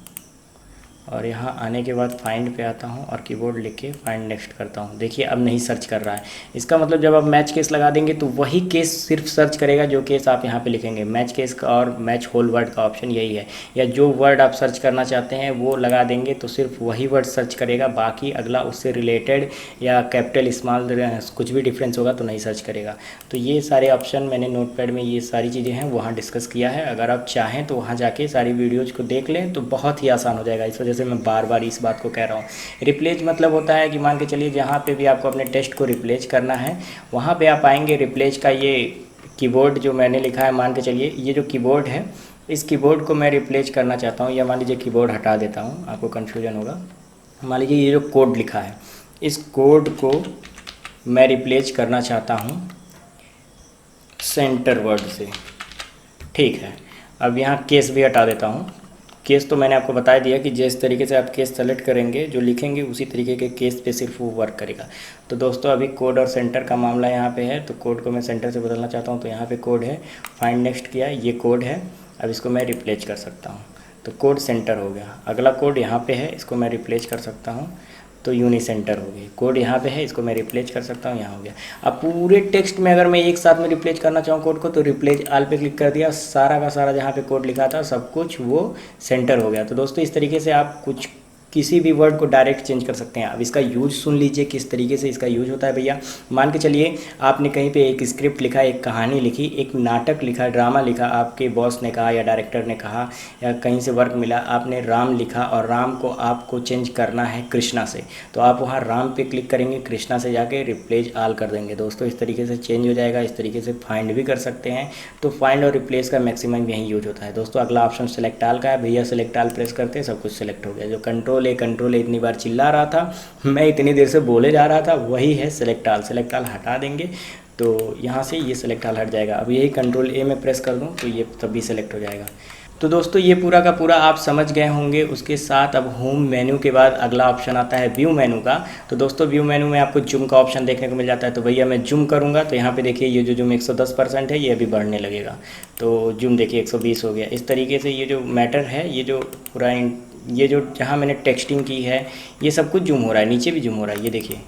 Speaker 1: और यहाँ आने के बाद फाइंड पे आता हूँ और कीबोर्ड लिख के फाइंड नेक्स्ट करता हूँ। देखिए अब नहीं सर्च कर रहा है। इसका मतलब जब आप मैच केस लगा देंगे तो वही केस सिर्फ सर्च करेगा जो केस आप यहाँ पे लिखेंगे। मैच केस का और मैच होल वर्ड का ऑप्शन यही है, या जो वर्ड आप सर्च करना चाहते हैं वो लगा देंगे तो सिर्फ वही वर्ड सर्च करेगा, बाकी अगला उससे रिलेटेड या कैपिटल स्मॉल कुछ भी डिफरेंस होगा तो नहीं सर्च करेगा। तो ये सारे ऑप्शन मैंने नोटपैड में ये सारी चीज़ें हैं वहाँ डिस्कस किया है। अगर आप चाहें तो वहाँ जाके सारी वीडियोज़ को देख लें तो बहुत ही आसान हो जाएगा। इस वजह से मैं बार बार इस बात को कह रहा हूँ। रिप्लेस मतलब होता है कि मान के चलिए जहाँ पे भी आपको अपने टेक्स्ट को रिप्लेस करना है वहाँ पे आप आएंगे। रिप्लेस का ये कीबोर्ड जो मैंने लिखा है, मान के चलिए ये जो कीबोर्ड है इस कीबोर्ड को मैं रिप्लेस करना चाहता हूँ, या मान लीजिए कीबोर्ड हटा देता हूँ, आपको कन्फ्यूजन होगा। मान लीजिए ये जो कोड लिखा है इस कोड को मैं रिप्लेस करना चाहता हूँ सेंटर वर्ड से, ठीक है। अब यहाँ केस भी हटा देता हूँ। केस तो मैंने आपको बता दिया कि जिस तरीके से आप केस सेलेक्ट करेंगे जो लिखेंगे उसी तरीके के केस पे सिर्फ वो वर्क करेगा। तो दोस्तों अभी कोड और सेंटर का मामला यहाँ पे है, तो कोड को मैं सेंटर से बदलना चाहता हूँ तो यहाँ पे कोड है, फाइंड नेक्स्ट किया, ये कोड है। अब इसको मैं रिप्लेस कर सकता हूँ तो कोड सेंटर हो गया। अगला कोड यहाँ पे है, इसको मैं रिप्लेस कर सकता हूँ तो यूनि सेंटर हो गई। कोड यहाँ पे है, इसको मैं रिप्लेस कर सकता हूँ, यहाँ हो गया। अब पूरे टेक्स्ट में अगर मैं एक साथ में रिप्लेस करना चाहूँ कोड को तो रिप्लेस ऑल पे क्लिक कर दिया, सारा का सारा जहाँ पे कोड लिखा था सब कुछ वो सेंटर हो गया। तो दोस्तों इस तरीके से आप कुछ किसी भी वर्ड को डायरेक्ट चेंज कर सकते हैं। अब इसका यूज सुन लीजिए किस तरीके से इसका यूज होता है भैया। मान के चलिए आपने कहीं पे एक स्क्रिप्ट लिखा, एक कहानी लिखी, एक नाटक लिखा, ड्रामा लिखा, आपके बॉस ने कहा या डायरेक्टर ने कहा या कहीं से वर्क मिला, आपने राम लिखा और राम को आपको चेंज करना है कृष्णा से, तो आप वहाँ राम पे क्लिक करेंगे, कृष्णा से जाके रिप्लेस ऑल कर देंगे। दोस्तों इस तरीके से चेंज हो जाएगा। इस तरीके से फाइंड भी कर सकते हैं। तो फाइंड और रिप्लेस का मैक्सिमम यही यूज होता है। दोस्तों अगला ऑप्शन सेलेक्ट ऑल का है। भैया सेलेक्ट ऑल प्रेस करते हैं, सब कुछ सेलेक्ट हो गया। जो कंट्रोल ए इतनी बार चिल्ला रहा था, मैं इतनी देर से बोले जा रहा था, वही है सेलेक्ट ऑल। सेलेक्ट ऑल हटा देंगे तो यहाँ से ये सेलेक्ट ऑल हट जाएगा। अब यही कंट्रोल ए में प्रेस कर दूँ तो ये तब भी सेलेक्ट हो जाएगा। तो दोस्तों ये पूरा का पूरा आप समझ गए होंगे। उसके साथ अब होम मेन्यू के बाद अगला ऑप्शन आता है व्यू मेन्यू का। तो दोस्तों व्यू मेन्यू में आपको जूम का ऑप्शन देखने को मिल जाता है। तो भैया मैं जूम करूँगा तो यहाँ पे देखिए ये जो जूम 110% है ये अभी बढ़ने लगेगा। तो जूम देखिए 120 हो गया। इस तरीके से ये जो मैटर है, ये जो पूरा ये जो जहाँ मैंने टेक्सटिंग की है ये सब कुछ जूम हो रहा है, नीचे भी जूम हो रहा है, ये देखिए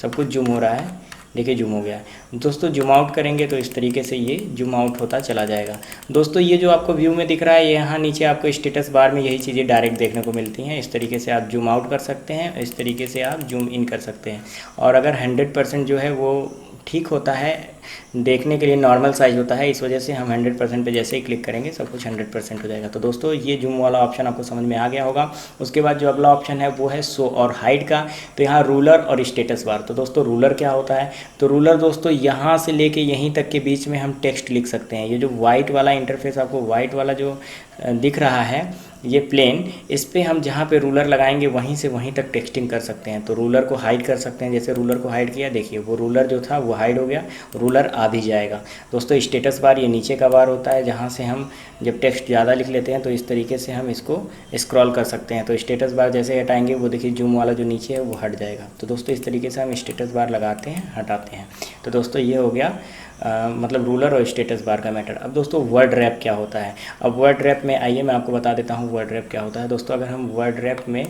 Speaker 1: सब कुछ जूम हो रहा है। देखिए जूम हो गया है। दोस्तों जूम आउट करेंगे तो इस तरीके से ये जूम आउट होता चला जाएगा। दोस्तों ये जो आपको व्यू में दिख रहा है, यहाँ नीचे आपको स्टेटस बार में यही चीज़ें डायरेक्ट देखने को मिलती हैं। इस तरीके से आप जूम आउट कर सकते हैं, इस तरीके से आप जूम इन कर सकते हैं। और अगर 100% जो है वो ठीक होता है, देखने के लिए नॉर्मल साइज़ होता है, इस वजह से हम 100% पे जैसे ही क्लिक करेंगे सब कुछ 100% हो जाएगा। तो दोस्तों ये जूम वाला ऑप्शन आपको समझ में आ गया होगा। उसके बाद जो अगला ऑप्शन है वो है शो और हाइड का। तो यहाँ रूलर और स्टेटस बार। तो दोस्तों रूलर क्या होता है? तो रूलर दोस्तों यहाँ से लेके यहीं तक के बीच में हम टेक्स्ट लिख सकते हैं। ये जो वाइट वाला इंटरफेस आपको वाइट वाला जो दिख रहा है ये प्लेन, इस पे हम जहाँ पे रूलर लगाएंगे वहीं से वहीं तक टेक्सटिंग कर सकते हैं। तो रूलर को हाइड कर सकते हैं, जैसे रूलर को हाइड किया, देखिए वो रूलर जो था वो हाइड हो गया, रूलर आ भी जाएगा। दोस्तों स्टेटस बार ये नीचे का बार होता है, जहाँ से हम जब टेक्स्ट ज़्यादा लिख लेते हैं तो इस तरीके से हम इसको स्क्रॉल कर सकते हैं। तो स्टेटस बार जैसे हटाएंगे वो देखिए जूम वाला जो नीचे है वो हट जाएगा। तो दोस्तों इस तरीके से हम स्टेटस बार लगाते हैं, हटाते हैं। तो दोस्तों ये हो गया मतलब रूलर और स्टेटस बार का मैटर। अब दोस्तों वर्ड रैप क्या होता है? अब वर्ड रैप में आइए मैं आपको बता देता हूँ वर्ड रैप क्या होता है। दोस्तों अगर हम वर्ड रैप में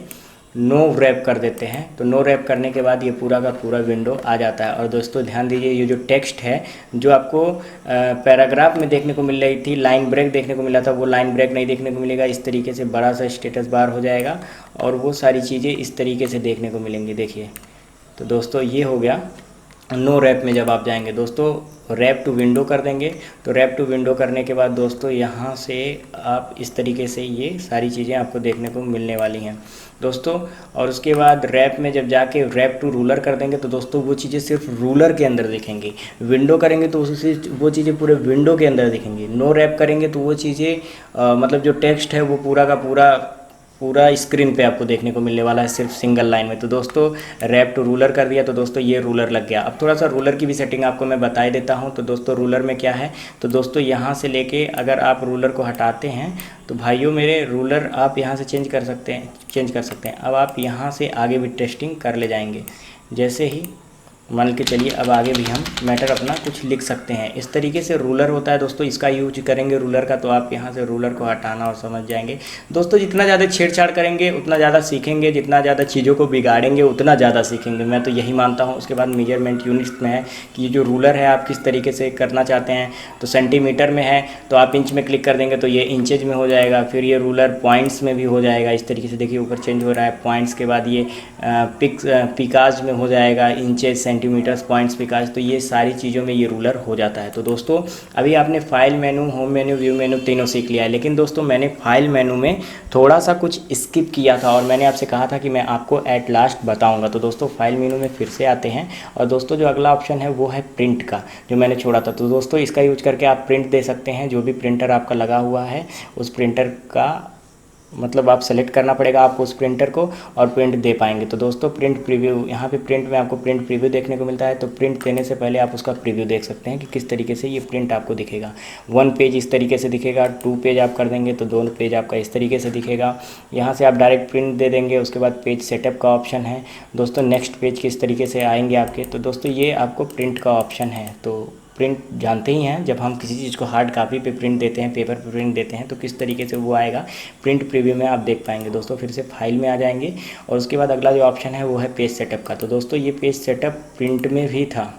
Speaker 1: नो रैप कर देते हैं तो नो रैप करने के बाद ये पूरा का पूरा विंडो आ जाता है। और दोस्तों ध्यान दीजिए, ये जो टेक्स्ट है जो आपको पैराग्राफ में देखने को मिल रही थी, लाइन ब्रेक देखने को मिला था, वो लाइन ब्रेक नहीं देखने को मिलेगा। इस तरीके से बड़ा सा स्टेटस बार हो जाएगा और वो सारी चीज़ें इस तरीके से देखने को मिलेंगी। देखिए तो दोस्तों ये हो गया नो रैप में जब आप जाएंगे। दोस्तों रैप टू विंडो कर देंगे तो रैप टू विंडो करने के बाद दोस्तों यहाँ से आप इस तरीके से ये सारी चीज़ें आपको देखने को मिलने वाली हैं दोस्तों। और उसके बाद रैप में जब जाके रैप टू रूलर कर देंगे तो दोस्तों वो चीज़ें सिर्फ रूलर के अंदर दिखेंगी। विंडो करेंगे तो उससे वो चीज़ें पूरे विंडो के अंदर दिखेंगी। नो रैप करेंगे तो वो चीज़ें मतलब जो टेक्स्ट है वो पूरा का पूरा स्क्रीन पे आपको देखने को मिलने वाला है, सिर्फ सिंगल लाइन में। तो दोस्तों रैप टू रूलर कर दिया तो दोस्तों ये रूलर लग गया। अब थोड़ा सा रूलर की भी सेटिंग आपको मैं बता देता हूँ। तो दोस्तों रूलर में क्या है, तो दोस्तों यहाँ से लेके अगर आप रूलर को हटाते हैं तो भाइयों मेरे रूलर आप यहाँ से चेंज कर सकते हैं। अब आप यहाँ से आगे भी टेस्टिंग कर ले जाएंगे। जैसे ही मान के चलिए अब आगे भी हम मैटर अपना कुछ लिख सकते हैं। इस तरीके से रूलर होता है दोस्तों। इसका यूज करेंगे रूलर का तो आप यहाँ से रूलर को हटाना और समझ जाएंगे। दोस्तों जितना ज़्यादा छेड़छाड़ करेंगे उतना ज़्यादा सीखेंगे, जितना ज़्यादा चीज़ों को बिगाड़ेंगे उतना ज़्यादा सीखेंगे, मैं तो यही मानता हूँ। उसके बाद मेजरमेंट यूनिट्स में है कि ये जो रूलर है आप किस तरीके से करना चाहते हैं। तो सेंटीमीटर में है तो आप इंच में क्लिक कर देंगे तो ये इंचेज में हो जाएगा। फिर ये रूलर पॉइंट्स में भी हो जाएगा। इस तरीके से देखिए ऊपर चेंज हो रहा है पॉइंट्स के बाद ये पिकाज में हो जाएगा, इंचेज, सेंटीमीटर्स, पॉइंट्स, पिकाज। तो ये सारी चीज़ों में ये रूलर हो जाता है। तो दोस्तों अभी आपने फाइल मेनू, होम मेनू, व्यू मेनू तीनों सीख लिया है। लेकिन दोस्तों मैंने फाइल मेनू में थोड़ा सा कुछ स्किप किया था और मैंने आपसे कहा था कि मैं आपको एट लास्ट बताऊंगा। तो दोस्तों फाइल मेनू में फिर से आते हैं और दोस्तों जो अगला ऑप्शन है वो है प्रिंट का, जो मैंने छोड़ा था। तो दोस्तों इसका यूज करके आप प्रिंट दे सकते हैं। जो भी प्रिंटर आपका लगा हुआ है उस प्रिंटर का मतलब आप सेलेक्ट करना पड़ेगा आपको उस प्रिंटर को और प्रिंट दे पाएंगे। तो दोस्तों प्रिंट प्रीव्यू, यहाँ पे प्रिंट में आपको प्रिंट प्रीव्यू देखने को मिलता है। तो प्रिंट देने से पहले आप उसका प्रीव्यू देख सकते हैं कि किस तरीके से ये प्रिंट आपको दिखेगा। 1 पेज इस तरीके से दिखेगा, 2 पेज आप कर देंगे तो 2 पेज आपका इस तरीके से दिखेगा। यहाँ से आप डायरेक्ट प्रिंट दे देंगे। उसके बाद पेज सेटअप का ऑप्शन है दोस्तों, नेक्स्ट पेज किस तरीके से आएंगे आपके। तो दोस्तों ये आपको प्रिंट का ऑप्शन है। तो प्रिंट जानते ही हैं, जब हम किसी चीज़ को हार्ड कापी पे प्रिंट देते हैं, पेपर पे प्रिंट देते हैं तो किस तरीके से वो आएगा, प्रिंट प्रीव्यू में आप देख पाएंगे। दोस्तों फिर से फाइल में आ जाएंगे और उसके बाद अगला जो ऑप्शन है वो है पेज सेटअप का। तो दोस्तों ये पेज सेटअप प्रिंट में भी था,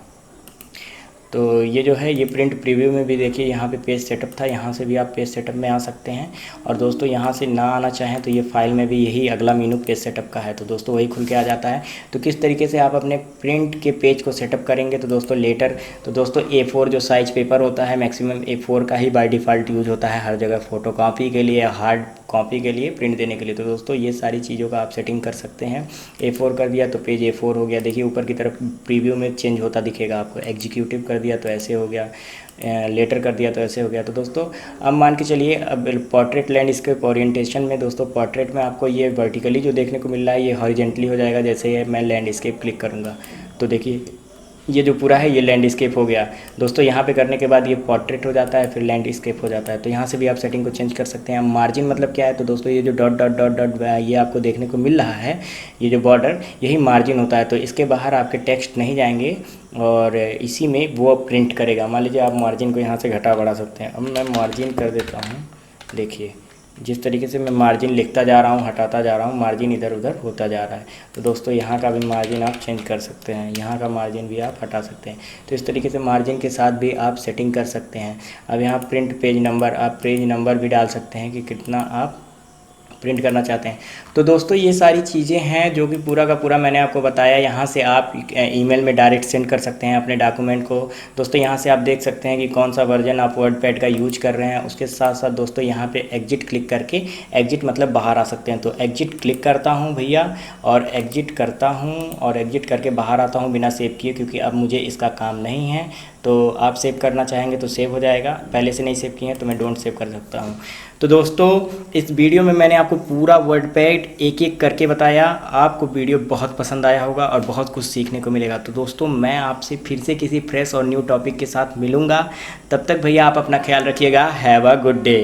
Speaker 1: तो ये जो है ये प्रिंट प्रीव्यू में भी देखिए यहाँ पे पेज सेटअप था। यहाँ से भी आप पेज सेटअप में आ सकते हैं। और दोस्तों यहाँ से ना आना चाहें तो ये फाइल में भी यही अगला मेनू पेज सेटअप का है, तो दोस्तों वही खुल के आ जाता है। तो किस तरीके से आप अपने प्रिंट के पेज को सेटअप करेंगे तो दोस्तों लेटर, तो दोस्तों A4 जो साइज पेपर होता है मैक्सिमम A4 का ही बाय डिफ़ॉल्ट यूज होता है हर जगह, फोटो कॉपी के लिए, हार्ड कॉपी के लिए, प्रिंट देने के लिए। तो दोस्तों ये सारी चीज़ों का आप सेटिंग कर सकते हैं। A4 कर दिया तो पेज A4 हो गया। देखिए ऊपर की तरफ प्रीव्यू में चेंज होता दिखेगा आपको। एग्जीक्यूटिव कर दिया तो ऐसे हो गया, लेटर कर दिया तो ऐसे हो गया। तो दोस्तों अब मान के चलिए अब पोर्ट्रेट लैंडस्केप ओरिएंटेशन में दोस्तों पोर्ट्रेट में आपको ये वर्टिकली जो देखने को मिल रहा है ये हॉरिजेंटली हो जाएगा। जैसे मैं लैंडस्केप क्लिक करूँगा तो देखिए ये जो पूरा है ये लैंडस्केप हो गया दोस्तों। यहाँ पे करने के बाद ये पोर्ट्रेट हो जाता है, फिर लैंडस्केप हो जाता है। तो यहाँ से भी आप सेटिंग को चेंज कर सकते हैं। मार्जिन मतलब क्या है, तो दोस्तों ये जो डॉट डॉट डॉट डॉट ये आपको देखने को मिल रहा है, ये जो बॉर्डर, यही मार्जिन होता है। तो इसके बाहर आपके टेक्स्ट नहीं जाएंगे और इसी में वो प्रिंट करेगा। मान लीजिए आप मार्जिन को यहाँ से घटा बढ़ा सकते हैं। अब मैं मार्जिन कर देता हूँ, देखिए जिस तरीके से मैं मार्जिन लिखता जा रहा हूँ, हटाता जा रहा हूँ, मार्जिन इधर उधर होता जा रहा है। तो दोस्तों यहाँ का भी मार्जिन आप चेंज कर सकते हैं, यहाँ का मार्जिन भी आप हटा सकते हैं। तो इस तरीके से मार्जिन के साथ भी आप सेटिंग कर सकते हैं। अब यहाँ प्रिंट पेज नंबर, आप पेज नंबर भी डाल सकते हैं कि कितना आप प्रिंट करना चाहते हैं। तो दोस्तों ये सारी चीज़ें हैं जो कि पूरा का पूरा मैंने आपको बताया। यहाँ से आप ईमेल में डायरेक्ट सेंड कर सकते हैं अपने डॉक्यूमेंट को। दोस्तों यहाँ से आप देख सकते हैं कि कौन सा वर्जन आप वर्डपैड का यूज कर रहे हैं। उसके साथ साथ दोस्तों यहाँ पे एग्जिट क्लिक करके, एग्जिट मतलब बाहर आ सकते हैं। तो एग्जिट क्लिक करता हूँ भैया और एग्जिट करता हूँ और एग्जिट करके बाहर आता हूँ बिना सेव किए, क्योंकि अब मुझे इसका काम नहीं है। तो आप सेव करना चाहेंगे तो सेव हो जाएगा, पहले से नहीं सेव किए हैं तो मैं डोंट सेव कर सकता हूँ। तो दोस्तों इस वीडियो में मैंने आपको पूरा वर्डपैड एक एक करके बताया। आपको वीडियो बहुत पसंद आया होगा और बहुत कुछ सीखने को मिलेगा। तो दोस्तों मैं आपसे फिर से किसी फ्रेश और न्यू टॉपिक के साथ मिलूँगा। तब तक भैया आप अपना ख्याल रखिएगा। Have a good day.